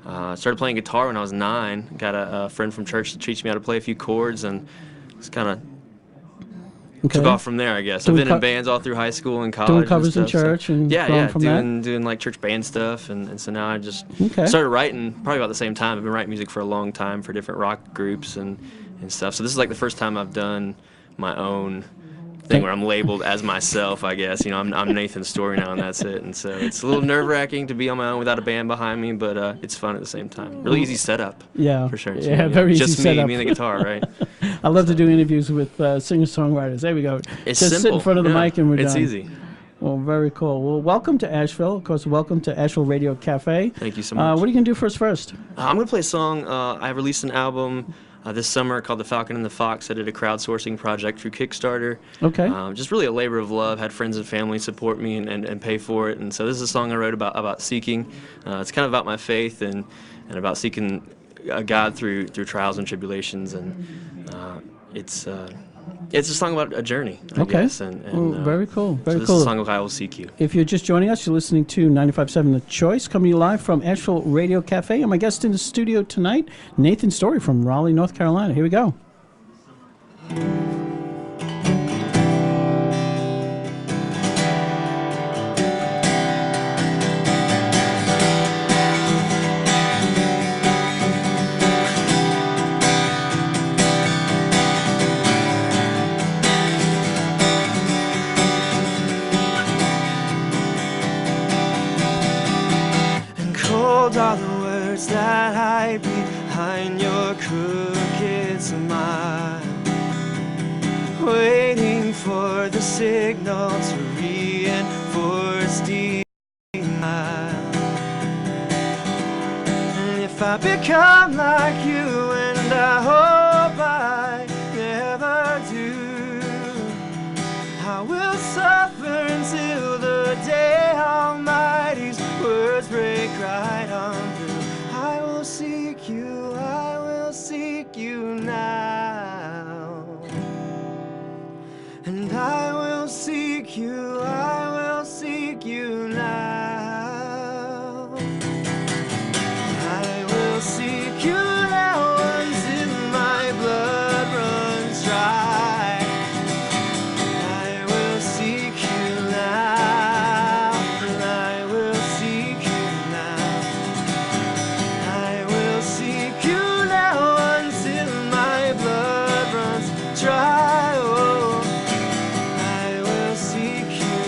Started playing guitar when I was 9. Got a friend from church to teach me how to play a few chords, and it's kind of took off from there, I guess. I've been in bands all through high school and college. Doing covers and in stuff, church and yeah, from doing like church band stuff, and so now I just started writing probably about the same time. I've been writing music for a long time for different rock groups and stuff. So this is like the first time I've done my own thing where I'm labeled as myself, I guess. You know, I'm Nathan Storey now, and that's it. And so it's a little nerve-wracking to be on my own without a band behind me, but it's fun at the same time. Really easy setup. Yeah, for sure. Yeah, very easy setup. Just me and the guitar, right? I love to do interviews with singer-songwriters. There we go. It's just simple. Sit in front of the mic and we're done. It's easy. Well, very cool. Well, welcome to Asheville. Of course, welcome to Asheville Radio Cafe. Thank you so much. What are you going to do for us first? I'm going to play a song. I released an album this summer called The Falcon and the Fox. I did a crowdsourcing project through Kickstarter. Okay. Just really a labor of love. Had friends and family support me and pay for it. And so this is a song I wrote about seeking. It's kind of about my faith and about seeking God through trials and tribulations. And it's a song about a journey, I guess. And very cool. Very so cool. This is a song of I Will Seek You. If you're just joining us, you're listening to 95.7 The Choice, coming live from Asheville Radio Cafe. And my guest in the studio tonight, Nathan Storey from Raleigh, North Carolina. Here we go. Are the words that hide behind your crooked smile, waiting for the signal to reinforce denial. And if I become like you, and I hope I never do, I will suffer until the day Almighty's words break right on through. I will seek you now. And I will seek you now. I will seek you now until my blood runs dry. I will seek you now, and I will seek you now. I will seek you now until my blood runs dry. Oh, I will seek you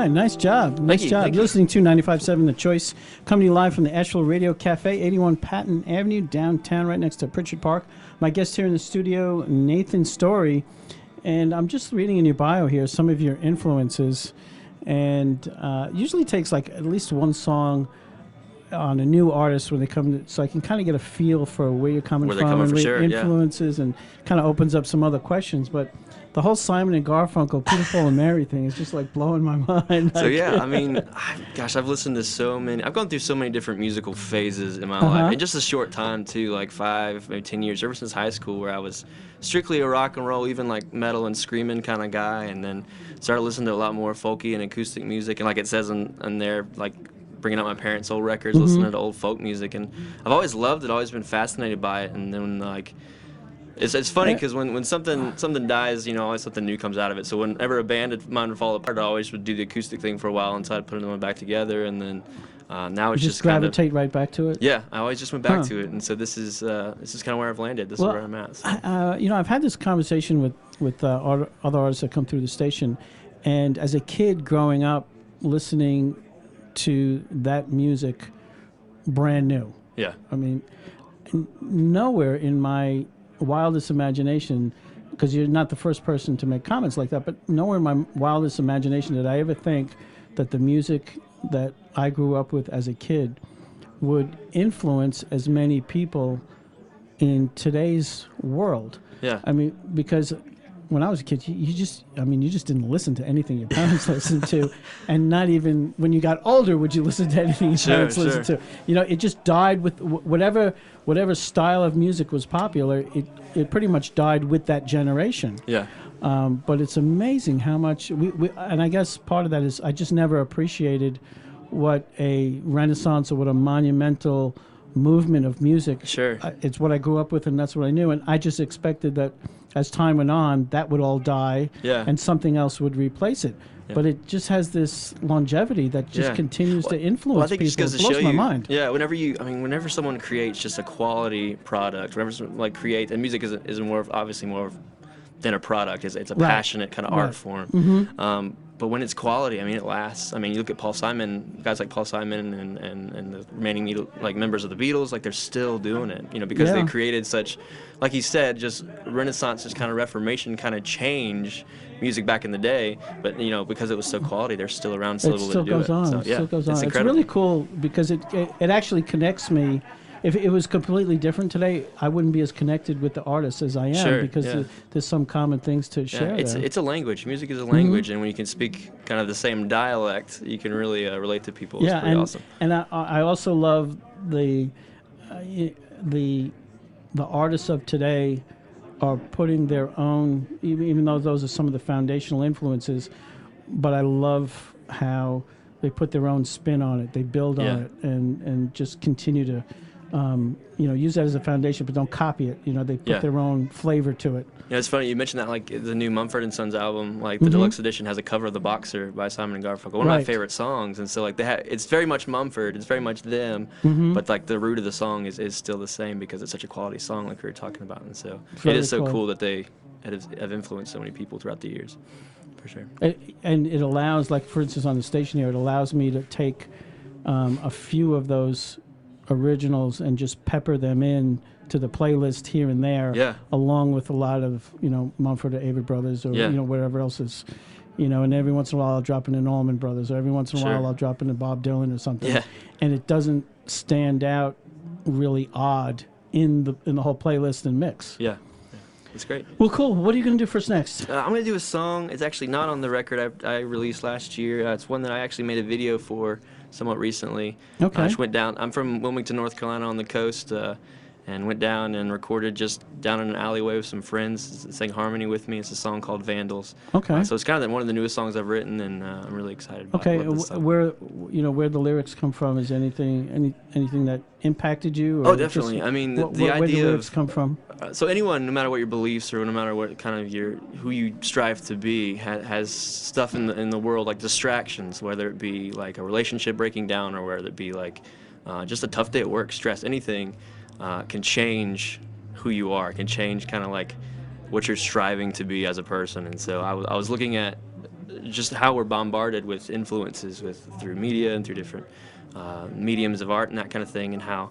fine. Nice job. Nice job. Thank You're you. listening to 95.7 The Choice, coming to you live from the Asheville Radio Cafe, 81 Patton Avenue, downtown, right next to Pritchard Park. My guest here in the studio, Nathan Storey. And I'm just reading in your bio here some of your influences. And usually takes like at least one song on a new artist when they come to, so I can kind of get a feel for where you're coming from and sure, influences, and kind of opens up some other questions. But the whole Simon and Garfunkel, Peter, Paul and Mary thing is just like blowing my mind. So yeah, I mean, I've listened to so many. I've gone through so many different musical phases in my life, in just a short time too, like 5, maybe 10 years, ever since high school, where I was strictly a rock and roll, even like metal and screaming kind of guy, and then started listening to a lot more folky and acoustic music, and like it says in there, like bringing up my parents' old records, listening to old folk music, and I've always loved it, always been fascinated by it, and then like. It's funny because when something dies, always something new comes out of it. So whenever a band of mine would fall apart, I always would do the acoustic thing for a while until I'd put them back together, and then now it's just gravitate right back to it. Yeah, I always just went back to it, and so this is kind of where I've landed. This is where I'm at. So. I've had this conversation with other artists that come through the station, and as a kid growing up, listening to that music, brand new. Yeah. I mean, nowhere in my wildest imagination, because you're not the first person to make comments like that, but nowhere in my wildest imagination did I ever think that the music that I grew up with as a kid would influence as many people in today's world. Yeah. I mean, because when I was a kid, you just didn't listen to anything your parents listened to, and not even when you got older would you listen to anything your parents listened to. It just died with whatever style of music was popular. It pretty much died with that generation. Yeah. But it's amazing how much we and I guess part of that is I just never appreciated what a renaissance or what a monumental movement of music. Sure. It's what I grew up with, and that's what I knew, and I just expected that as time went on, that would all die, and something else would replace it. Yeah. But it just has this longevity that just continues to influence people. It blows my mind. Yeah, whenever someone creates just a quality product, whenever someone creates, and music is more obviously more than a product. It's a passionate kind of art form. Mm-hmm. But when it's quality, it lasts. You look at Paul Simon, guys like Paul Simon and the remaining members of the Beatles, they're still doing it, because they created such, like he said, just Renaissance, just kind of Reformation kind of change music back in the day. But because it was so quality, they're still around, still able to do it. It still goes on. It's really cool because it actually connects me. If it was completely different today, I wouldn't be as connected with the artist as I am because there's some common things to share. It's a language. Music is a language, and when you can speak kind of the same dialect, you can really relate to people. It's pretty awesome. And I also love the artists of today are putting their own, even though those are some of the foundational influences, but I love how they put their own spin on it. They build on it and just continue to use that as a foundation, but don't copy it. They put their own flavor to it. It's funny you mentioned that, the new Mumford & Sons album, the deluxe edition has a cover of The Boxer by Simon and Garfunkel, one of my favorite songs. And so it's very much Mumford, it's very much them, but the root of the song is still the same because it's such a quality song, like we were talking about. And so it is so cool that they have influenced so many people throughout the years, for sure. And it allows, for instance, on the station here, it allows me to take a few of those originals and just pepper them in to the playlist here and there, along with a lot of Mumford or Avett Brothers or whatever else is, and every once in a while I'll drop in an Allman Brothers, or every once in a while I'll drop in a Bob Dylan or something, and it doesn't stand out really odd in the whole playlist and mix. Yeah. It's great. Well, cool. What are you going to do for us next? I'm going to do a song. It's actually not on the record I released last year. It's one that I actually made a video for somewhat recently. Okay. I just went down. I'm from Wilmington, North Carolina, on the coast, and went down and recorded just down in an alleyway with some friends. Sang harmony with me. It's a song called Vandals. Okay. So it's kind of one of the newest songs I've written, and I'm really excited about it. Okay. Where the lyrics come from? Is anything that impacted you? Or definitely. The idea where the lyrics come from. So anyone, no matter what your beliefs or no matter what kind of who you strive to be, has stuff in the world like distractions, whether it be like a relationship breaking down or whether it be just a tough day at work, stress, anything can change who you are, can change kind of what you're striving to be as a person. And so I was looking at just how we're bombarded with influences through media and through different mediums of art and that kind of thing, and how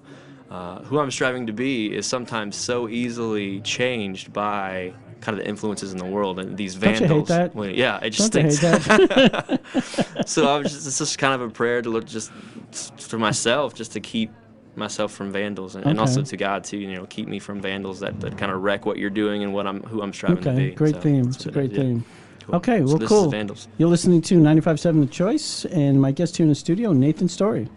who I'm striving to be is sometimes so easily changed by kind of the influences in the world and these vandals. Don't you hate that? Well, yeah, it just Don't stinks. you hate that? So it's just kind of a prayer to look just for myself, just to keep myself from vandals, and also to God too. Keep me from vandals that kind of wreck what you're doing and who I'm striving to be. Great theme. It's a great theme. Cool. Okay, well, so this cool. Is Vandals. You're listening to 95.7 The Choice, and my guest here in the studio, Nathan Storey.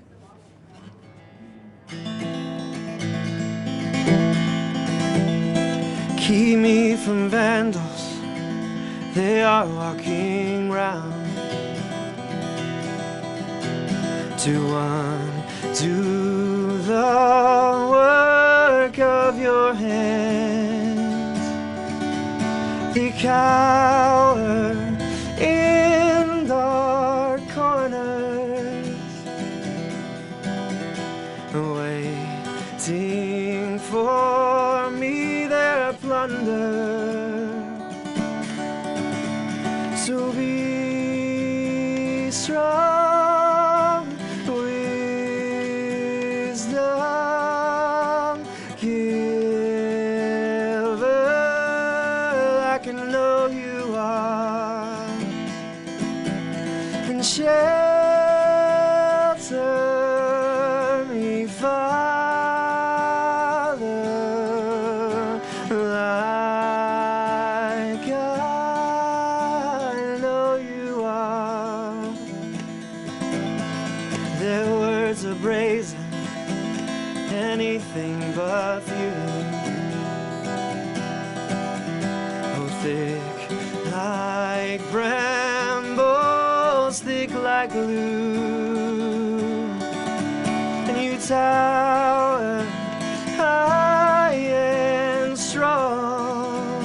Keep me from vandals, they are walking round to undo the work of your hands. They cower in dark corners, waiting for me their plunder. So be strong, wisdom giver, I can know you are, and shelter me, Father, like I know you are. Their words are brazen, anything but few. Oh, thick like brambles, thick like glue, and you tower high and strong,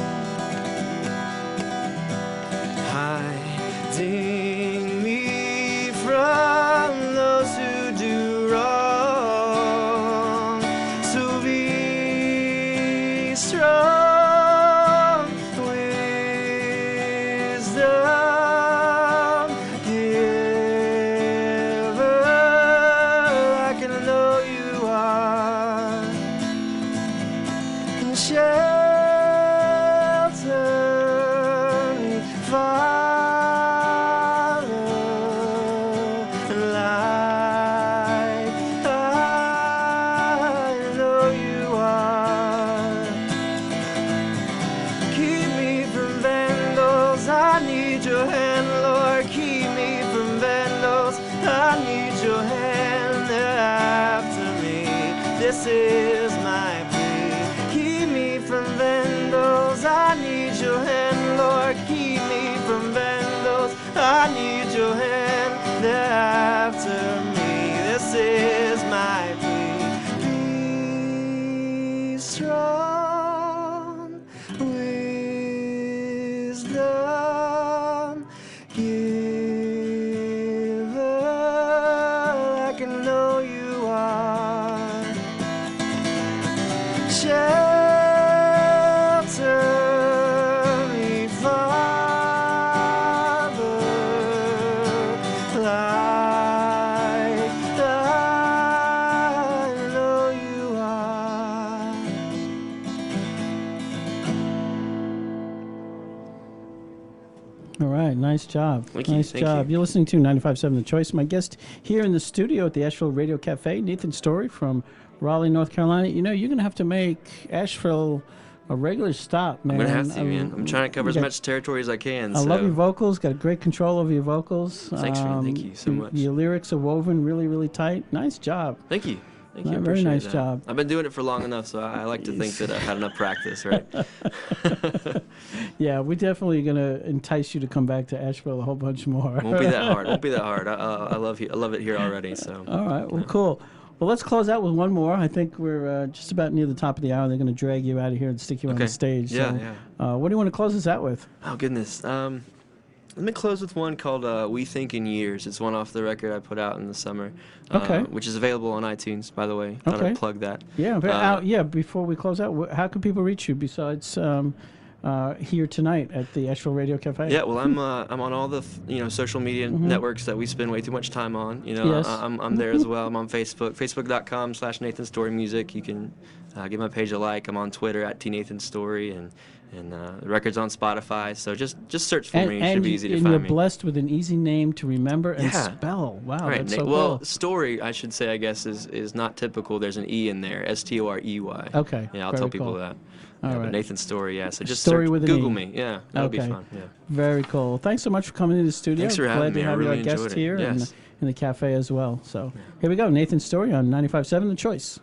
hiding me from those who do wrong. So be strong, wisdom giver, I can know you are, and shelter me, Father, like I know you are. Keep me from vandals, I need your hand, Lord. Keep me from vandals, I need your hand. They're after me, this is my plea. Keep me from vandals, I need your hand, Lord. Keep me from vandals, I need your hand. They're after me, this is my plea. Be strong, wisdom giver, I can know you are, shelter me, Father, like I know you are. All right, nice job. Thank you, Nice thank job. you. You're listening to 95.7 The Choice. My guest here in the studio at the Asheville Radio Cafe, Nathan Storey from Raleigh, North Carolina. You're going to have to make Asheville a regular stop, man. I'm gonna have to, man. I'm trying to cover as much territory as I can. I love your vocals. Got great control over your vocals. Thanks, man. Thank you so much. Your lyrics are woven really, really tight. Nice job. Thank you. Thank you. Very nice that. job. I've been doing it for long enough, so I like to think that I've had enough practice, right? Yeah, we're definitely going to entice you to come back to Asheville a whole bunch more. Won't be that hard. Won't be that hard. I love it here already. So. All right. Well, cool. Well, let's close out with one more. I think we're just about near the top of the hour. They're going to drag you out of here and stick you on the stage. Yeah, so, yeah. What do you want to close us out with? Oh, goodness. Let me close with one called We Think in Years. It's one off the record I put out in the summer, which is available on iTunes, by the way. Thought I'd plug that. Yeah, before we close out, how can people reach you besides here tonight at the Asheville Radio Cafe? Yeah, well, I'm on all the social media networks that we spend way too much time on. Yes. I'm there as well. I'm on Facebook, facebook.com/NathanStoreyMusic. You can give my page a like. I'm on Twitter at @TNathanStorey, and the record's on Spotify. So just search for me. It should be easy to find me. And you're blessed with an easy name to remember and spell. Wow, right. That's so well, cool. Storey, I should say, I guess, is not typical. There's an E in there, Storey. Okay. Yeah, I'll tell people that. All right. Nathan Storey, yeah. So just Storey with Google an me. Yeah, that'll be fun. Yeah. Very cool. Thanks so much for coming into the studio. Thanks for having me. Glad to have I really you our guest enjoyed it. here Yes. in the cafe as well. So here we go. Nathan Storey on 95.7 The Choice.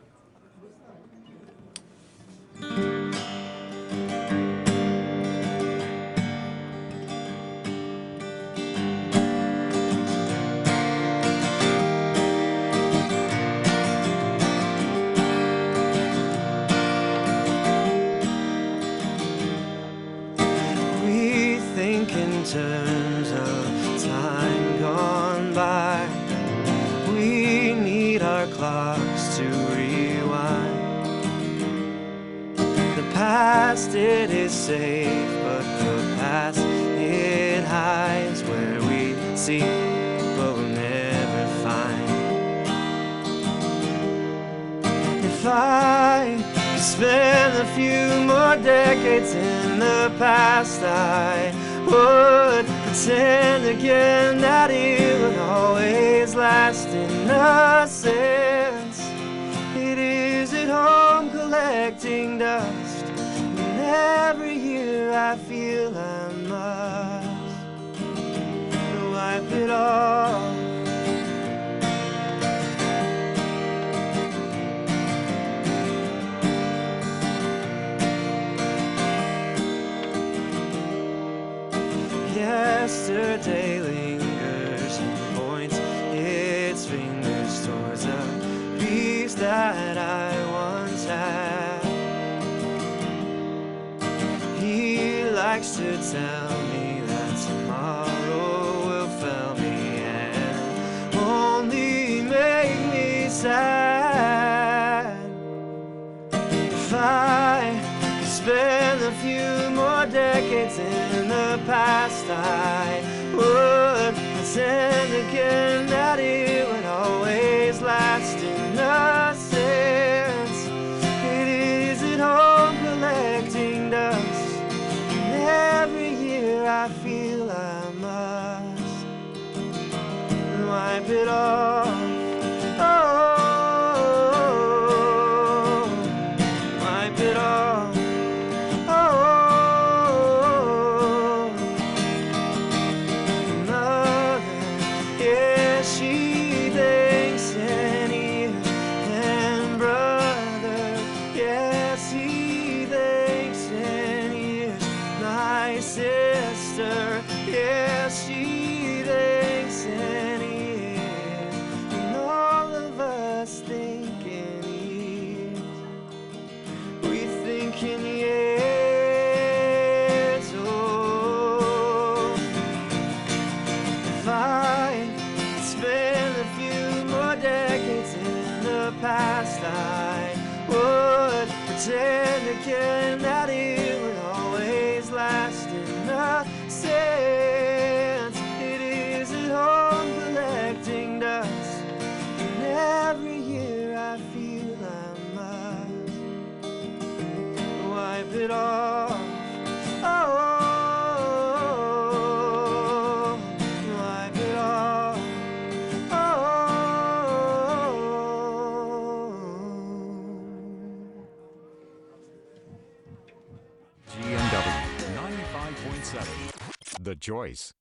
In terms of time gone by, we need our clocks to rewind. The past, it is safe, but the past, it hides where we seek, but we'll never find. If I could spend a few more decades in the past, I would pretend again that it would always last. Innocence, it is at home collecting dust, and every year I feel I must wipe it off. Yesterday lingers and points its fingers towards a peace that I once had. He likes to tell me that tomorrow will fail me and only make me sad. If I spend a few more decades in the past, I would pretend again that it would always last. Innocence, it is at home collecting dust, and every year I feel I must wipe it off. Wipe it off. Past, I would pretend again that it would always last. Innocence, it is at home collecting dust, and every year I feel I must wipe it off. Wipe it off. GNW 95.7 The Choice.